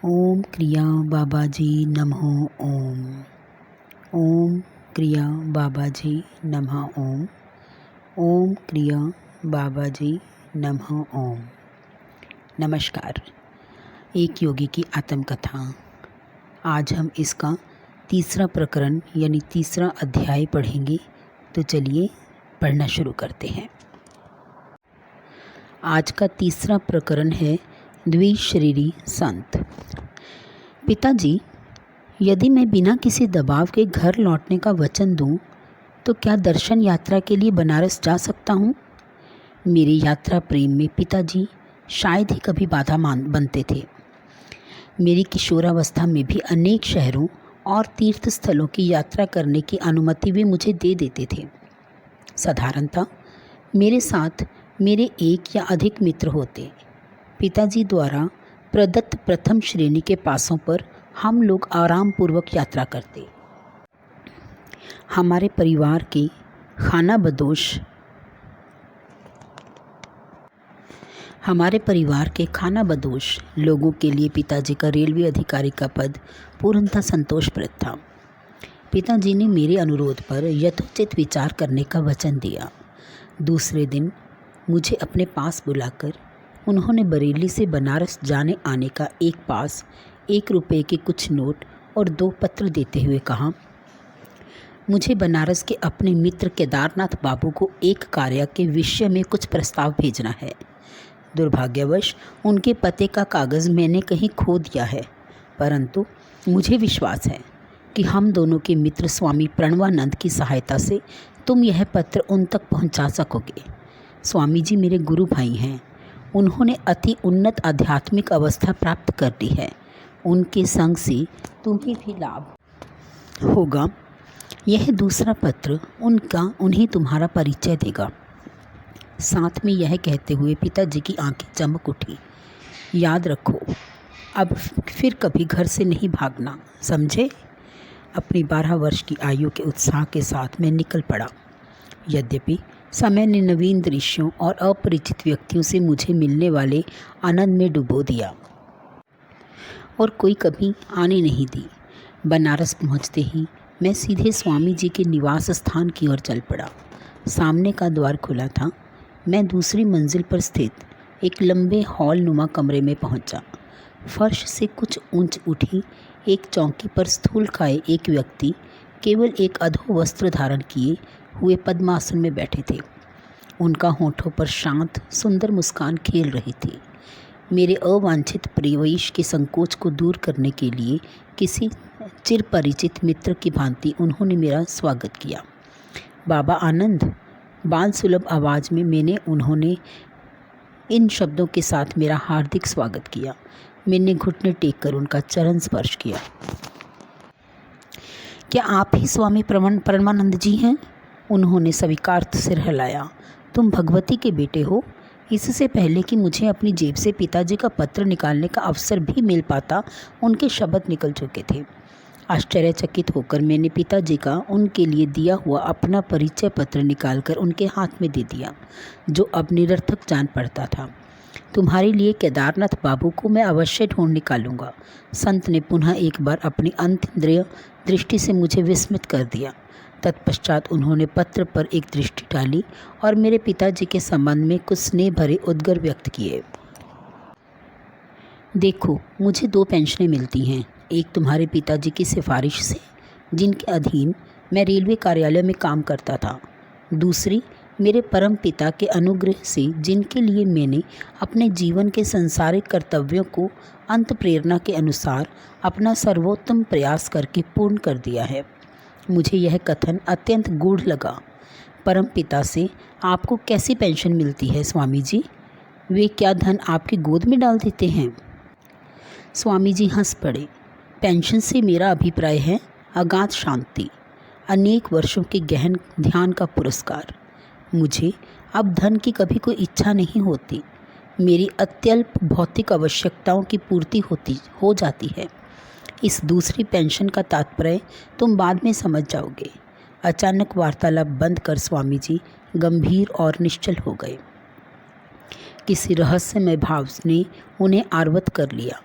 ओम क्रिया बाबाजी नमः ओम। ओम क्रिया बाबाजी नमः ओम। ओम क्रिया बाबाजी नमः ओम। नमस्कार। एक योगी की आत्मकथा। आज हम इसका तीसरा प्रकरण यानी तीसरा अध्याय पढ़ेंगे। तो चलिए पढ़ना शुरू करते हैं। आज का तीसरा प्रकरण है द्विशरीरी संत। पिताजी, यदि मैं बिना किसी दबाव के घर लौटने का वचन दूं, तो क्या दर्शन यात्रा के लिए बनारस जा सकता हूं? मेरी यात्रा प्रेम में पिताजी शायद ही कभी बाधा बनते थे। मेरी किशोरावस्था में भी अनेक शहरों और तीर्थ स्थलों की यात्रा करने की अनुमति भी मुझे दे देते थे। साधारणतः मेरे साथ मेरे एक या अधिक मित्र होते। पिताजी द्वारा प्रदत्त प्रथम श्रेणी के पासों पर हम लोग आराम पूर्वक यात्रा करते। हमारे परिवार के खानाबदोश लोगों के लिए पिताजी का रेलवे अधिकारी का पद पूर्णतः संतोषप्रद था। पिताजी ने मेरे अनुरोध पर यथोचित विचार करने का वचन दिया। दूसरे दिन मुझे अपने पास बुलाकर उन्होंने बरेली से बनारस जाने आने का एक पास, 1 रुपये के कुछ नोट और 2 पत्र देते हुए कहा, मुझे बनारस के अपने मित्र केदारनाथ बाबू को एक कार्य के विषय में कुछ प्रस्ताव भेजना है। दुर्भाग्यवश उनके पते का कागज़ मैंने कहीं खो दिया है, परंतु मुझे विश्वास है कि हम दोनों के मित्र स्वामी प्रणवानंद की सहायता से तुम यह पत्र उन तक पहुंचा सकोगे। स्वामी जी मेरे गुरु भाई हैं। उन्होंने अति उन्नत आध्यात्मिक अवस्था प्राप्त कर ली है। उनके संग से तुम्हें भी लाभ होगा। यह दूसरा पत्र उन्हें तुम्हारा परिचय देगा। साथ में यह कहते हुए पिताजी की आंखें चमक उठी। याद रखो, अब फिर कभी घर से नहीं भागना, समझे? अपनी 12 वर्ष की आयु के उत्साह के साथ मैं निकल पड़ा। यद्यपि समय ने नवीन दृश्यों और अपरिचित व्यक्तियों से मुझे मिलने वाले आनंद में डुबो दिया और कोई कभी आने नहीं दी। बनारस पहुंचते ही मैं सीधे स्वामी जी के निवास स्थान की ओर चल पड़ा। सामने का द्वार खुला था। मैं दूसरी मंजिल पर स्थित एक लंबे हॉल नुमा कमरे में पहुंचा। फर्श से कुछ ऊंच उठी एक चौकी पर स्थूलकाय एक व्यक्ति केवल एक अधो वस्त्र धारण किए हुए पद्मासन में बैठे थे। उनका होठों पर शांत सुंदर मुस्कान खेल रही थी। मेरे अवांछित प्रवेश के संकोच को दूर करने के लिए किसी चिरपरिचित मित्र की भांति उन्होंने मेरा स्वागत किया। बाबा आनंद, बाल सुलभ आवाज़ में उन्होंने इन शब्दों के साथ मेरा हार्दिक स्वागत किया। मैंने घुटने टेक कर उनका चरण स्पर्श किया। क्या आप ही स्वामी परमानंद जी हैं? उन्होंने स्वीकार्थ सिर हिलाया। तुम भगवती के बेटे हो? इससे पहले कि मुझे अपनी जेब से पिताजी का पत्र निकालने का अवसर भी मिल पाता, उनके शब्द निकल चुके थे। आश्चर्यचकित होकर मैंने पिताजी का उनके लिए दिया हुआ अपना परिचय पत्र निकालकर उनके हाथ में दे दिया, जो अब निरर्थक जान पड़ता था। तुम्हारे लिए केदारनाथ बाबू को मैं अवश्य ढूंढ निकालूंगा। संत ने पुनः एक बार अपनी अंतरिंद्रिय दृष्टि से मुझे विस्मित कर दिया। तत्पश्चात उन्होंने पत्र पर एक दृष्टि डाली और मेरे पिताजी के संबंध में कुछ स्नेह भरे उद्गार व्यक्त किए। देखो, मुझे 2 पेंशनें मिलती हैं। एक तुम्हारे पिताजी की सिफारिश से, जिनके अधीन मैं रेलवे कार्यालय में काम करता था। दूसरी मेरे परम पिता के अनुग्रह से, जिनके लिए मैंने अपने जीवन के सांसारिक कर्तव्यों को अंत प्रेरणा के अनुसार अपना सर्वोत्तम प्रयास करके पूर्ण कर दिया है। मुझे यह कथन अत्यंत गूढ़ लगा। परम पिता से आपको कैसी पेंशन मिलती है स्वामी जी? वे क्या धन आपकी गोद में डाल देते हैं? स्वामी जी हंस पड़े। पेंशन से मेरा अभिप्राय है अगाध शांति, अनेक वर्षों के गहन ध्यान का पुरस्कार। मुझे अब धन की कभी कोई इच्छा नहीं होती। मेरी अत्यल्प भौतिक आवश्यकताओं की पूर्ति हो जाती है। इस दूसरी पेंशन का तात्पर्य तुम बाद में समझ जाओगे। अचानक वार्तालाप बंद कर स्वामी जी गंभीर और निश्चल हो गए। किसी रहस्यमय भाव ने उन्हें आवर्त कर लिया।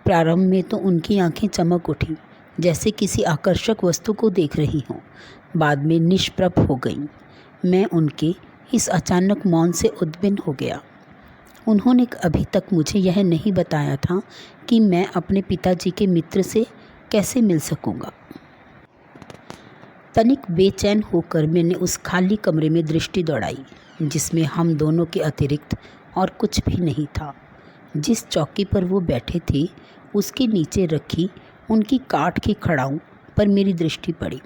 प्रारंभ में तो उनकी आंखें चमक उठी, जैसे किसी आकर्षक वस्तु को देख रही हों। बाद में निष्प्रभ हो गईं। मैं उनके इस अचानक मौन से उद्विग्न हो गया। उन्होंने अभी तक मुझे यह नहीं बताया था कि मैं अपने पिताजी के मित्र से कैसे मिल सकूंगा। तनिक बेचैन होकर मैंने उस खाली कमरे में दृष्टि दौड़ाई, जिसमें हम दोनों के अतिरिक्त और कुछ भी नहीं था। जिस चौकी पर वो बैठे थे, उसके नीचे रखी उनकी काठ की खड़ाऊं पर मेरी दृष्टि पड़ी।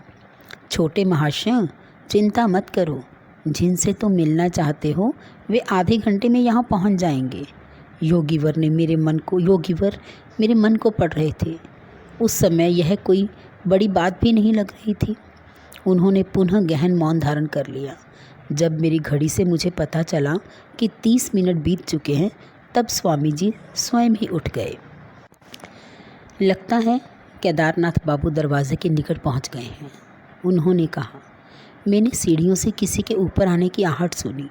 छोटे महाशय, चिंता मत करो, जिनसे तुम मिलना चाहते हो वे आधे घंटे में यहाँ पहुँच जाएंगे। योगीवर मेरे मन को पढ़ रहे थे। उस समय यह कोई बड़ी बात भी नहीं लग रही थी। उन्होंने पुनः गहन मौन धारण कर लिया। जब मेरी घड़ी से मुझे पता चला कि 30 मिनट बीत चुके हैं, तब स्वामी जी स्वयं ही उठ गए। लगता है केदारनाथ बाबू दरवाजे के निकट पहुंच गए हैं, उन्होंने कहा। मैंने सीढ़ियों से किसी के ऊपर आने की आहट सुनी।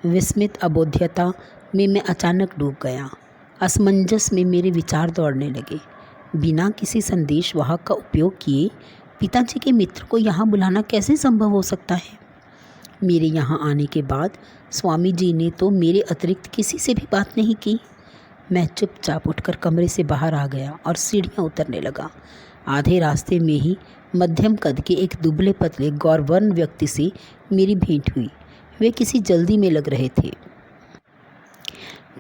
विस्मित अबोध्यता में मैं अचानक डूब गया। असमंजस में मेरे विचार दौड़ने लगे। बिना किसी संदेश वाहक का उपयोग किए पिताजी के मित्र को यहाँ बुलाना कैसे संभव हो सकता है? मेरे यहाँ आने के बाद स्वामी जी ने तो मेरे अतिरिक्त किसी से भी बात नहीं की। मैं चुपचाप उठकर कमरे से बाहर आ गया और सीढ़ियाँ उतरने लगा। आधे रास्ते में ही मध्यम कद के एक दुबले पतले गौरवर्ण व्यक्ति से मेरी भेंट हुई। वे किसी जल्दी में लग रहे थे।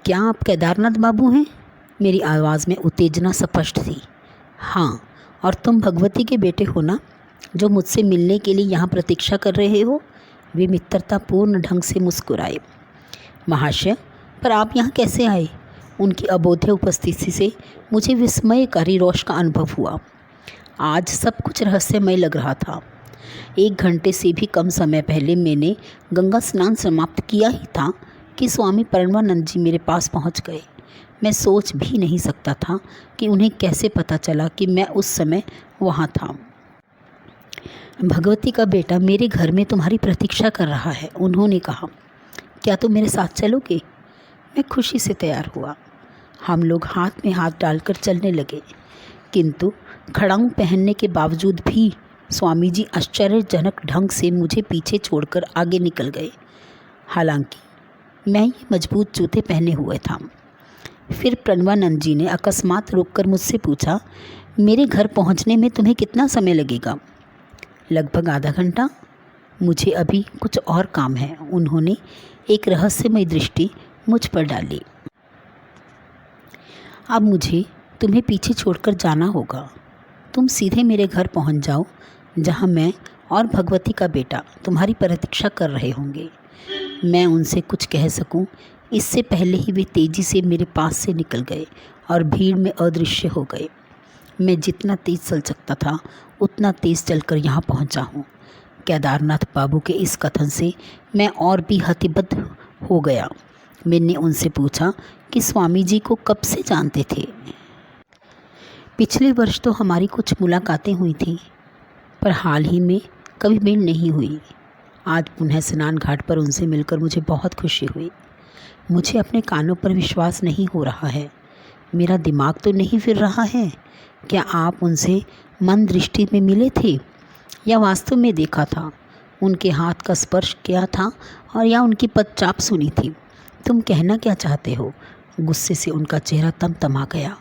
क्या आप केदारनाथ बाबू हैं? मेरी आवाज़ में उत्तेजना स्पष्ट थी। हाँ, और तुम भगवती के बेटे हो ना, जो मुझसे मिलने के लिए यहाँ प्रतीक्षा कर रहे हो? वे मित्रतापूर्ण ढंग से मुस्कुराए। महाशय, पर आप यहाँ कैसे आए? उनकी अबोध्य उपस्थिति से मुझे विस्मयकारी रोष का अनुभव हुआ। आज सब कुछ रहस्यमय लग रहा था। 1 घंटे से भी कम समय पहले मैंने गंगा स्नान समाप्त किया ही था कि स्वामी परमानंद जी मेरे पास पहुंच गए। मैं सोच भी नहीं सकता था कि उन्हें कैसे पता चला कि मैं उस समय वहां था। भगवती का बेटा मेरे घर में तुम्हारी प्रतीक्षा कर रहा है, उन्होंने कहा। क्या तुम मेरे साथ चलोगे? मैं खुशी से तैयार हुआ। हम लोग हाथ में हाथ डालकर चलने लगे, किंतु खड़ाऊं पहनने के बावजूद भी स्वामी जी आश्चर्यजनक ढंग से मुझे पीछे छोड़कर आगे निकल गए। हालांकि मैं ये मजबूत जूते पहने हुए था। फिर प्रणवानंद जी ने अकस्मात रोककर मुझसे पूछा, मेरे घर पहुंचने में तुम्हें कितना समय लगेगा? लगभग आधा घंटा। मुझे अभी कुछ और काम है, उन्होंने एक रहस्यमय दृष्टि मुझ पर डाली। अब मुझे तुम्हें पीछे छोड़कर जाना होगा। तुम सीधे मेरे घर पहुंच जाओ, जहां मैं और भगवती का बेटा तुम्हारी प्रतीक्षा कर रहे होंगे। मैं उनसे कुछ कह सकूं, इससे पहले ही वे तेज़ी से मेरे पास से निकल गए और भीड़ में अदृश्य हो गए। मैं जितना तेज़ चल सकता था उतना तेज़ चलकर यहाँ पहुँचा हूँ। केदारनाथ बाबू के इस कथन से मैं और भी हतबद्ध हो गया। मैंने उनसे पूछा कि स्वामी जी को कब से जानते थे? पिछले वर्ष तो हमारी कुछ मुलाकातें हुई थी, पर हाल ही में कभी मिल नहीं हुई। आज पुनः स्नान घाट पर उनसे मिलकर मुझे बहुत खुशी हुई। मुझे अपने कानों पर विश्वास नहीं हो रहा है। मेरा दिमाग तो नहीं फिर रहा है। क्या आप उनसे मन दृष्टि में मिले थे या वास्तव में देखा था? उनके हाथ का स्पर्श किया था और या उनकी पदचाप सुनी थी? तुम कहना क्या चाहते हो? गुस्से से उनका चेहरा तमतमा गया।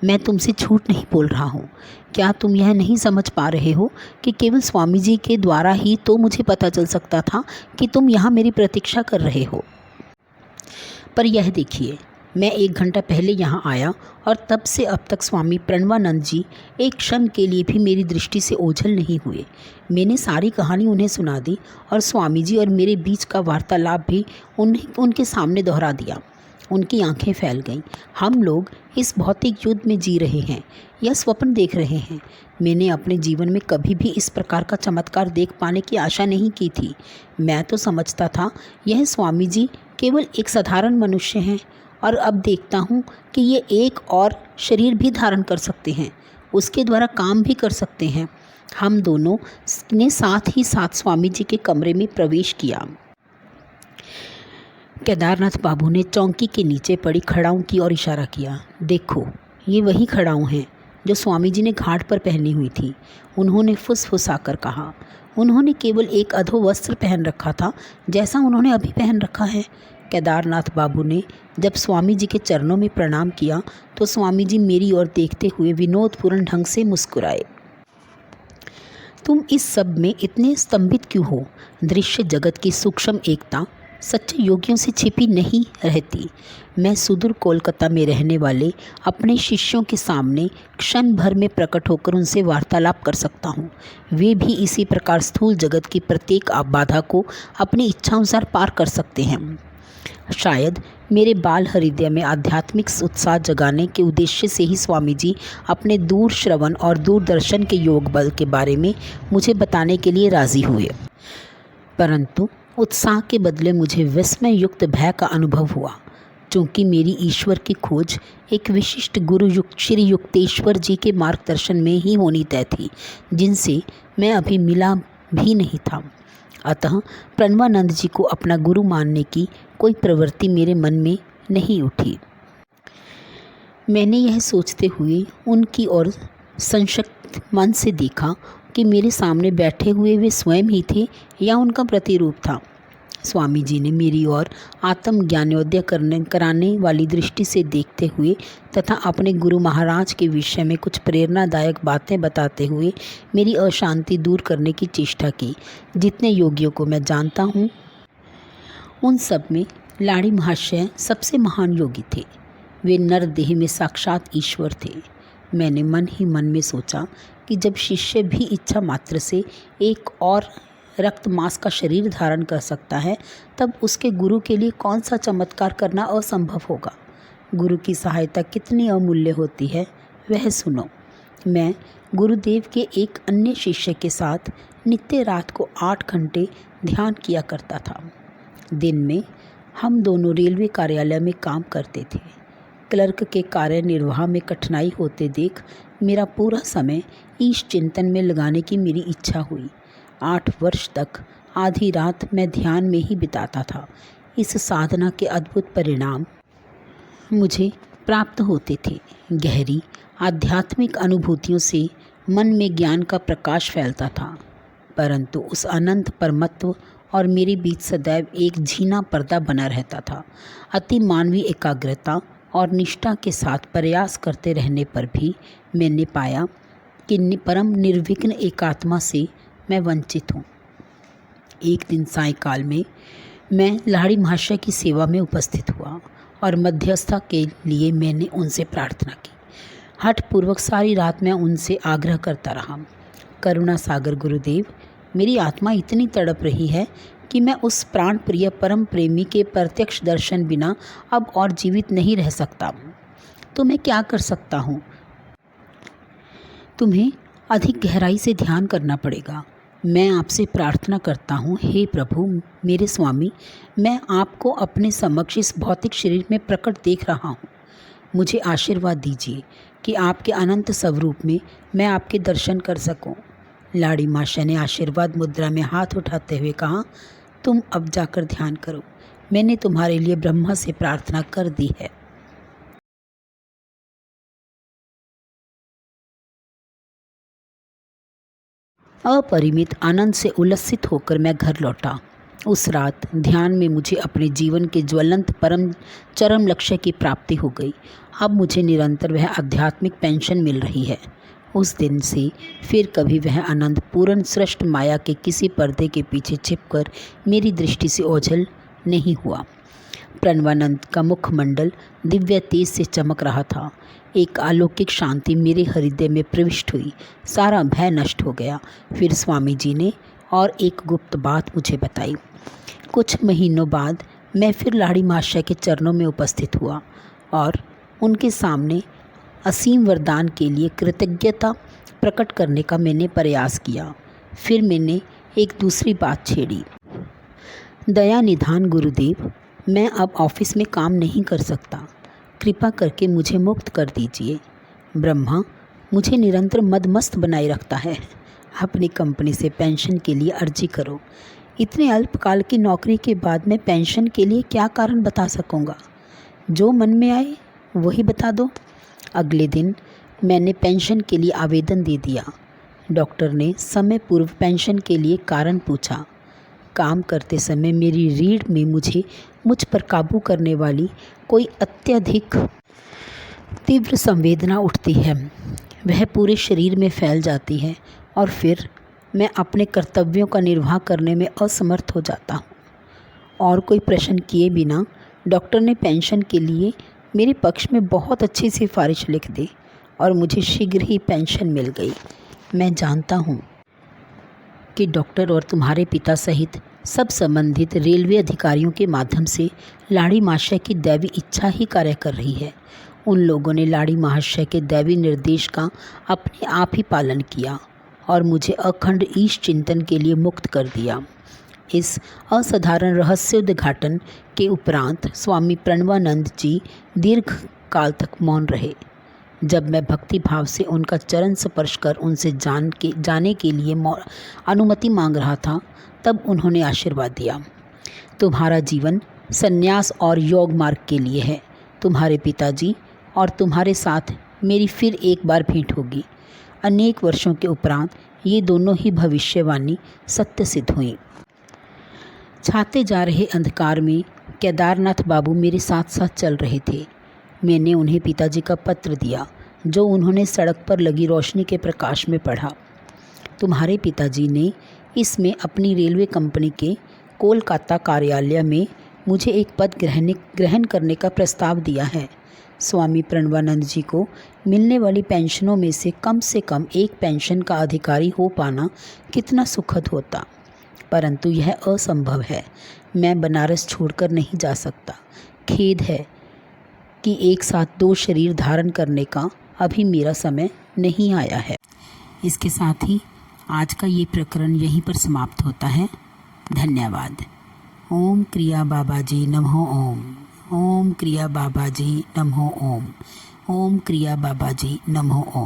मैं तुमसे झूठ नहीं बोल रहा हूँ। क्या तुम यह नहीं समझ पा रहे हो कि केवल स्वामी जी के द्वारा ही तो मुझे पता चल सकता था कि तुम यहाँ मेरी प्रतीक्षा कर रहे हो? पर यह देखिए, मैं 1 घंटा पहले यहाँ आया और तब से अब तक स्वामी प्रणवानंद जी एक क्षण के लिए भी मेरी दृष्टि से ओझल नहीं हुए। मैंने सारी कहानी उन्हें सुना दी और स्वामी जी और मेरे बीच का वार्तालाप भी उनके सामने दोहरा दिया। उनकी आंखें फैल गईं। हम लोग इस भौतिक युद्ध में जी रहे हैं या स्वप्न देख रहे हैं? मैंने अपने जीवन में कभी भी इस प्रकार का चमत्कार देख पाने की आशा नहीं की थी। मैं तो समझता था यह स्वामी जी केवल एक साधारण मनुष्य हैं, और अब देखता हूँ कि ये एक और शरीर भी धारण कर सकते हैं, उसके द्वारा काम भी कर सकते हैं। हम दोनों ने साथ ही साथ स्वामी जी के कमरे में प्रवेश किया। केदारनाथ बाबू ने चौकी के नीचे पड़ी खड़ाऊं की ओर इशारा किया। देखो, ये वही खड़ाऊँ हैं जो स्वामी जी ने घाट पर पहनी हुई थी, उन्होंने फुसफुसाकर कहा। उन्होंने केवल एक अधो वस्त्र पहन रखा था, जैसा उन्होंने अभी पहन रखा है। केदारनाथ बाबू ने जब स्वामी जी के चरणों में प्रणाम किया तो स्वामी जी मेरी ओर देखते हुए विनोदपूर्ण ढंग से मुस्कुराए। तुम इस सब में इतने स्तंभित क्यों हो? दृश्य जगत की सूक्ष्म एकता सच्चे योगियों से छिपी नहीं रहती। मैं सुदूर कोलकाता में रहने वाले अपने शिष्यों के सामने क्षण भर में प्रकट होकर उनसे वार्तालाप कर सकता हूँ। वे भी इसी प्रकार स्थूल जगत की प्रत्येक बाधा को अपनी इच्छानुसार पार कर सकते हैं। शायद मेरे बाल हृदय में आध्यात्मिक उत्साह जगाने के उद्देश्य से ही स्वामी जी अपने दूर श्रवण और दूरदर्शन के योग बल के बारे में मुझे बताने के लिए राजी हुए, परंतु उत्साह के बदले मुझे विस्मय युक्त भय का अनुभव हुआ, क्योंकि मेरी ईश्वर की खोज एक विशिष्ट गुरु श्री युक्तेश्वर जी के मार्गदर्शन में ही होनी तय थी, जिनसे मैं अभी मिला भी नहीं था। अतः प्रणवानंद जी को अपना गुरु मानने की कोई प्रवृत्ति मेरे मन में नहीं उठी। मैंने यह सोचते हुए उनकी ओर संशक्त मन से देखा कि मेरे सामने बैठे हुए वे स्वयं ही थे या उनका प्रतिरूप था। स्वामी जी ने मेरी ओर आत्मज्ञानोदय कराने वाली दृष्टि से देखते हुए तथा अपने गुरु महाराज के विषय में कुछ प्रेरणादायक बातें बताते हुए मेरी अशांति दूर करने की चेष्टा की। जितने योगियों को मैं जानता हूँ उन सब में लाड़ी महाशय सबसे महान योगी थे। वे नरदेह में साक्षात ईश्वर थे। मैंने मन ही मन में सोचा कि जब शिष्य भी इच्छा मात्र से एक और रक्त मांस का शरीर धारण कर सकता है, तब उसके गुरु के लिए कौन सा चमत्कार करना असंभव होगा। गुरु की सहायता कितनी अमूल्य होती है, वह सुनो। मैं गुरुदेव के एक अन्य शिष्य के साथ नित्य रात को 8 घंटे ध्यान किया करता था। दिन में हम दोनों रेलवे कार्यालय में काम करते थे। क्लर्क के कार्य निर्वाह में कठिनाई होते देख मेरा पूरा समय ईश चिंतन में लगाने की मेरी इच्छा हुई। 8 वर्ष तक आधी रात मैं ध्यान में ही बिताता था। इस साधना के अद्भुत परिणाम मुझे प्राप्त होते थे। गहरी आध्यात्मिक अनुभूतियों से मन में ज्ञान का प्रकाश फैलता था, परंतु उस अनंत परमत्व और मेरे बीच सदैव एक झीना पर्दा बना रहता था। अति मानवीय एकाग्रता और निष्ठा के साथ प्रयास करते रहने पर भी मैंने पाया कि परम निर्विघ्न एकात्मा से मैं वंचित हूँ। एक दिन सायंकाल में मैं लाड़ी महाशय की सेवा में उपस्थित हुआ और मध्यस्थता के लिए मैंने उनसे प्रार्थना की। हठपूर्वक सारी रात मैं उनसे आग्रह करता रहा, करुणा सागर गुरुदेव, मेरी आत्मा इतनी तड़प रही है कि मैं उस प्राण प्रिय परम प्रेमी के प्रत्यक्ष दर्शन बिना अब और जीवित नहीं रह सकता। तो मैं क्या कर सकता हूँ? तुम्हें अधिक गहराई से ध्यान करना पड़ेगा। मैं आपसे प्रार्थना करता हूँ, हे प्रभु मेरे स्वामी, मैं आपको अपने समक्ष इस भौतिक शरीर में प्रकट देख रहा हूँ। मुझे आशीर्वाद दीजिए कि आपके अनंत स्वरूप में मैं आपके दर्शन कर सकूँ। लाड़ी माशा ने आशीर्वाद मुद्रा में हाथ उठाते हुए कहा, तुम अब जाकर ध्यान करो। मैंने तुम्हारे लिए ब्रह्मा से प्रार्थना कर दी है। अपरिमित आनंद से उल्लसित होकर मैं घर लौटा। उस रात ध्यान में मुझे अपने जीवन के ज्वलंत परम चरम लक्ष्य की प्राप्ति हो गई। अब मुझे निरंतर वह आध्यात्मिक पेंशन मिल रही है। उस दिन से फिर कभी वह आनंद पूर्ण सृष्ट माया के किसी पर्दे के पीछे छिपकर मेरी दृष्टि से ओझल नहीं हुआ। प्रणवानंद का मुखमंडल दिव्य तेज से चमक रहा था। एक अलौकिक शांति मेरे हृदय में प्रविष्ट हुई। सारा भय नष्ट हो गया। फिर स्वामी जी ने और एक गुप्त बात मुझे बताई। कुछ महीनों बाद मैं फिर लाड़ी महाशय के चरणों में उपस्थित हुआ और उनके सामने असीम वरदान के लिए कृतज्ञता प्रकट करने का मैंने प्रयास किया। फिर मैंने एक दूसरी बात छेड़ी। दया निधान गुरुदेव, मैं अब ऑफिस में काम नहीं कर सकता। कृपा करके मुझे मुक्त कर दीजिए। ब्रह्मा मुझे निरंतर मदमस्त बनाए रखता है। अपनी कंपनी से पेंशन के लिए अर्जी करो। इतने अल्पकाल की नौकरी के बाद मैं पेंशन के लिए क्या कारण बता सकूँगा? जो मन में आए वही बता दो। अगले दिन मैंने पेंशन के लिए आवेदन दे दिया। डॉक्टर ने समय पूर्व पेंशन के लिए कारण पूछा। काम करते समय मेरी रीढ़ में मुझ पर काबू करने वाली कोई अत्यधिक तीव्र संवेदना उठती है। वह पूरे शरीर में फैल जाती है और फिर मैं अपने कर्तव्यों का निर्वाह करने में असमर्थ हो जाता हूँ। और कोई प्रश्न किए बिना डॉक्टर ने पेंशन के लिए मेरे पक्ष में बहुत अच्छी सिफारिश लिख दी और मुझे शीघ्र ही पेंशन मिल गई। मैं जानता हूँ कि डॉक्टर और तुम्हारे पिता सहित सब संबंधित रेलवे अधिकारियों के माध्यम से लाड़ी महाशय की दैवी इच्छा ही कार्य कर रही है। उन लोगों ने लाड़ी महाशय के दैवी निर्देश का अपने आप ही पालन किया और मुझे अखंड ईश चिंतन के लिए मुक्त कर दिया। इस असाधारण रहस्योद्घाटन के उपरांत स्वामी प्रणवानंद जी दीर्घ काल तक मौन रहे। जब मैं भक्ति भाव से उनका चरण स्पर्श कर उनसे जाने के लिए अनुमति मांग रहा था, तब उन्होंने आशीर्वाद दिया। तुम्हारा जीवन संन्यास और योग मार्ग के लिए है। तुम्हारे पिताजी और तुम्हारे साथ मेरी फिर एक बार भेंट होगी। अनेक वर्षों के उपरांत ये दोनों ही भविष्यवाणी सत्य सिद्ध हुई। छाते जा रहे अंधकार में केदारनाथ बाबू मेरे साथ साथ चल रहे थे। मैंने उन्हें पिताजी का पत्र दिया, जो उन्होंने सड़क पर लगी रोशनी के प्रकाश में पढ़ा। तुम्हारे पिताजी ने इसमें अपनी रेलवे कंपनी के कोलकाता कार्यालय में मुझे एक पद ग्रहण करने का प्रस्ताव दिया है। स्वामी प्रणवानंद जी को मिलने वाली पेंशनों में से कम एक पेंशन का अधिकारी हो पाना कितना सुखद होता, परंतु यह असंभव है। मैं बनारस छोड़कर नहीं जा सकता। खेद है कि एक साथ 2 शरीर धारण करने का अभी मेरा समय नहीं आया है। इसके साथ ही आज का ये प्रकरण यहीं पर समाप्त होता है। धन्यवाद। ओम क्रिया बाबाजी नमो ओम। ओम क्रिया बाबाजी नमो ओम। ओम क्रिया बाबाजी नमो ओम।